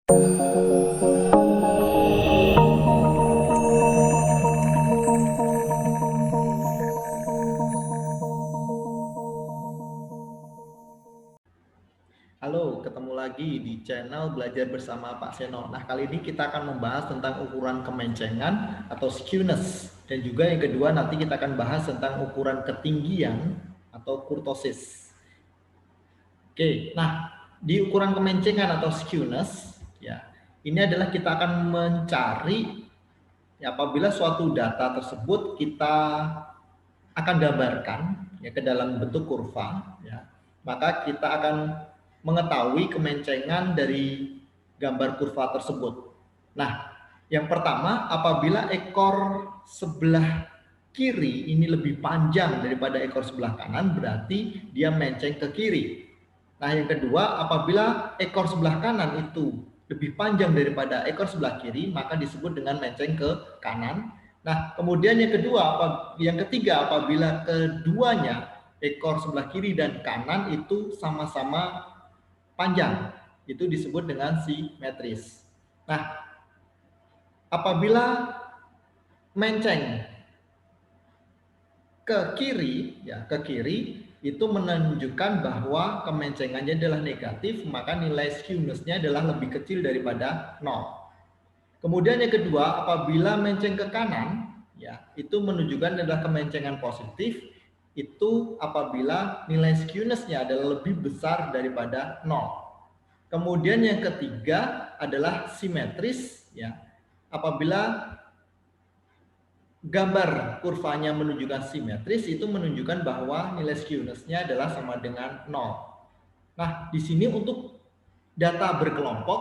Halo, ketemu lagi di channel Belajar Bersama Pak Seno. Nah, kali ini kita akan membahas tentang ukuran kemencengan atau skewness. Dan juga yang kedua nanti kita akan bahas tentang ukuran ketinggian atau kurtosis. Oke, nah di ukuran kemencengan atau skewness, ya ini adalah kita akan mencari ya, apabila suatu data tersebut kita akan gambarkan ya ke dalam bentuk kurva, ya maka kita akan mengetahui kemencengan dari gambar kurva tersebut. Nah, yang pertama, apabila ekor sebelah kiri ini lebih panjang daripada ekor sebelah kanan, berarti dia menceng ke kiri. Nah, yang kedua, apabila ekor sebelah kanan itu lebih panjang daripada ekor sebelah kiri, maka disebut dengan menceng ke kanan. Nah, kemudian yang ketiga, apabila keduanya ekor sebelah kiri dan kanan itu sama-sama panjang, itu disebut dengan simetris. Nah, apabila menceng ke kiri, ya ke kiri itu menunjukkan bahwa kemencengannya adalah negatif, maka nilai skewness-nya adalah lebih kecil daripada 0. Kemudian yang kedua, apabila menceng ke kanan, ya itu menunjukkan adalah kemencengan positif, itu apabila nilai skewness-nya adalah lebih besar daripada 0. Kemudian yang ketiga adalah simetris, ya apabila gambar kurvanya menunjukkan simetris, itu menunjukkan bahwa nilai skewness-nya adalah sama dengan 0. Nah, di sini untuk data berkelompok,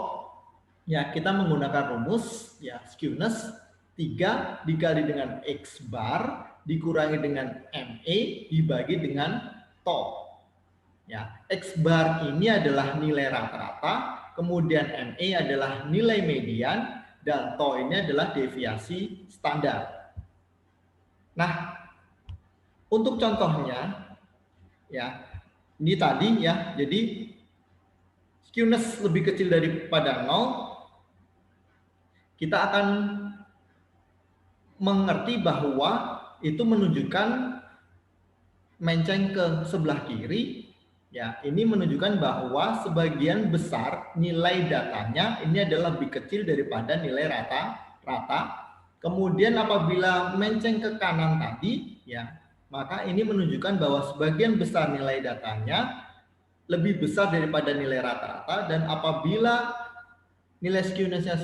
ya kita menggunakan rumus ya skewness 3 dikali dengan X bar dikurangi dengan ME dibagi dengan TO. Ya, X bar ini adalah nilai rata-rata, kemudian ME adalah nilai median, dan TO ini adalah deviasi standar. Nah, untuk contohnya, ya ini tadi ya, jadi skewness lebih kecil daripada 0, kita akan mengerti bahwa itu menunjukkan menceng ke sebelah kiri. Ya, ini menunjukkan bahwa sebagian besar nilai datanya ini adalah lebih kecil daripada nilai rata-rata. Kemudian apabila menceng ke kanan tadi, ya, maka ini menunjukkan bahwa sebagian besar nilai datanya lebih besar daripada nilai rata-rata, dan apabila nilai skewness-nya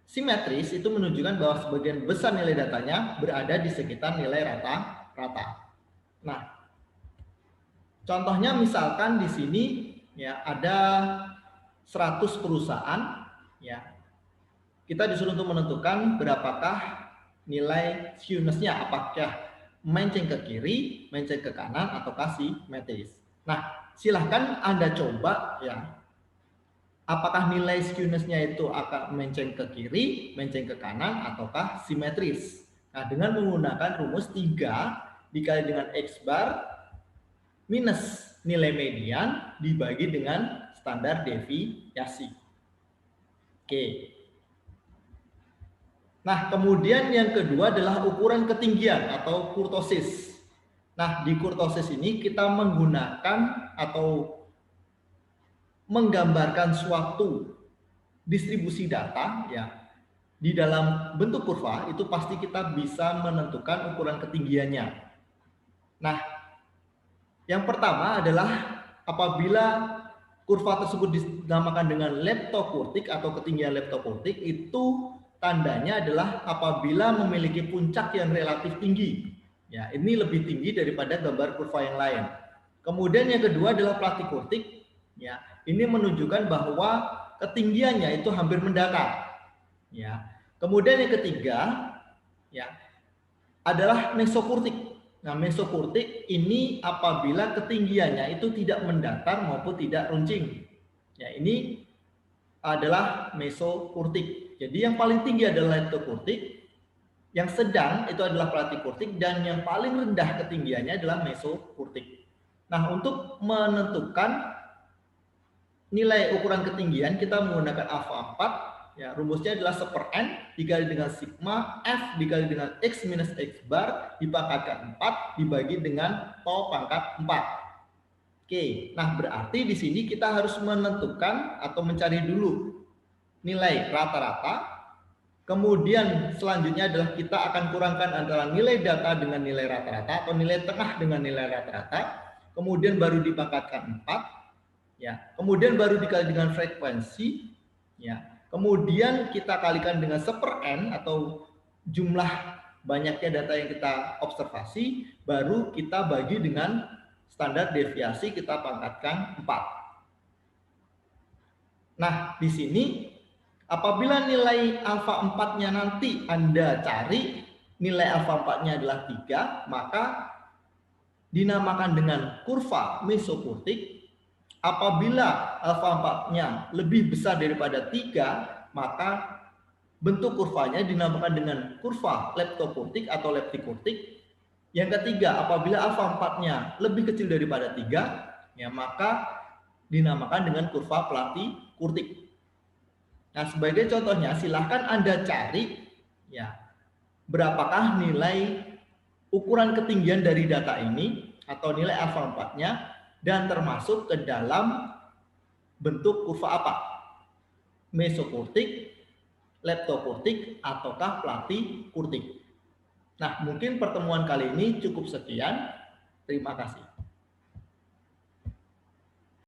simetris itu menunjukkan bahwa sebagian besar nilai datanya berada di sekitar nilai rata-rata. Nah, contohnya misalkan di sini ya ada 100 perusahaan, ya. Kita disuruh untuk menentukan berapakah nilai skewness-nya, apakah menceng ke kiri, menceng ke kanan, ataukah simetris. Nah, silahkan Anda coba ya, apakah nilai skewness-nya itu akan menceng ke kiri, menceng ke kanan, ataukah simetris. Nah, dengan menggunakan rumus 3 dikali dengan X bar minus nilai median dibagi dengan standar deviasi. Oke. Nah, kemudian yang kedua adalah ukuran ketinggian atau kurtosis. Nah, di kurtosis ini kita menggunakan atau menggambarkan suatu distribusi data ya di dalam bentuk kurva, itu pasti kita bisa menentukan ukuran ketinggiannya. Nah, yang pertama adalah apabila kurva tersebut dinamakan dengan leptokurtik atau ketinggian leptokurtik, itu tandanya adalah apabila memiliki puncak yang relatif tinggi. Ya, ini lebih tinggi daripada gambar kurva yang lain. Kemudian yang kedua adalah platikurtik. Ya, ini menunjukkan bahwa ketinggiannya itu hampir mendatar. Ya. Kemudian yang ketiga, ya, adalah mesokurtik. Nah, mesokurtik ini apabila ketinggiannya itu tidak mendatar maupun tidak runcing. Ya, ini adalah mesokurtik. Jadi yang paling tinggi adalah leptokurtik, yang sedang itu adalah platikurtik, dan yang paling rendah ketinggiannya adalah mesokurtik. Nah, untuk menentukan nilai ukuran ketinggian kita menggunakan alfa 4. Ya, rumusnya adalah 1/n dikali dengan sigma F dikali dengan X minus X bar dipangkatkan 4 dibagi dengan tau pangkat 4. Oke, nah berarti di sini kita harus menentukan atau mencari dulu nilai rata-rata. Kemudian selanjutnya adalah kita akan kurangkan antara nilai data dengan nilai rata-rata atau nilai tengah dengan nilai rata-rata. Kemudian baru dipangkatkan 4. Ya, kemudian baru dikali dengan frekuensi. Ya, kemudian kita kalikan dengan 1/n atau jumlah banyaknya data yang kita observasi, baru kita bagi dengan standar deviasi, kita pangkatkan 4. Nah, di sini apabila nilai alfa 4-nya nanti Anda cari, nilai alfa 4-nya adalah 3, maka dinamakan dengan kurva mesokurtik. Apabila alfa 4-nya lebih besar daripada 3, maka bentuk kurvanya dinamakan dengan kurva leptokurtik atau leptikurtik. Yang ketiga, apabila alfa 4-nya lebih kecil daripada 3, ya maka dinamakan dengan kurva platikurtik. Nah, sebagai contohnya silahkan Anda cari ya berapakah nilai ukuran ketinggian dari data ini atau nilai alfa 4-nya dan termasuk ke dalam bentuk kurva apa? Mesokurtik, leptokurtik, ataukah platikurtik. Nah, mungkin pertemuan kali ini cukup sekian. Terima kasih.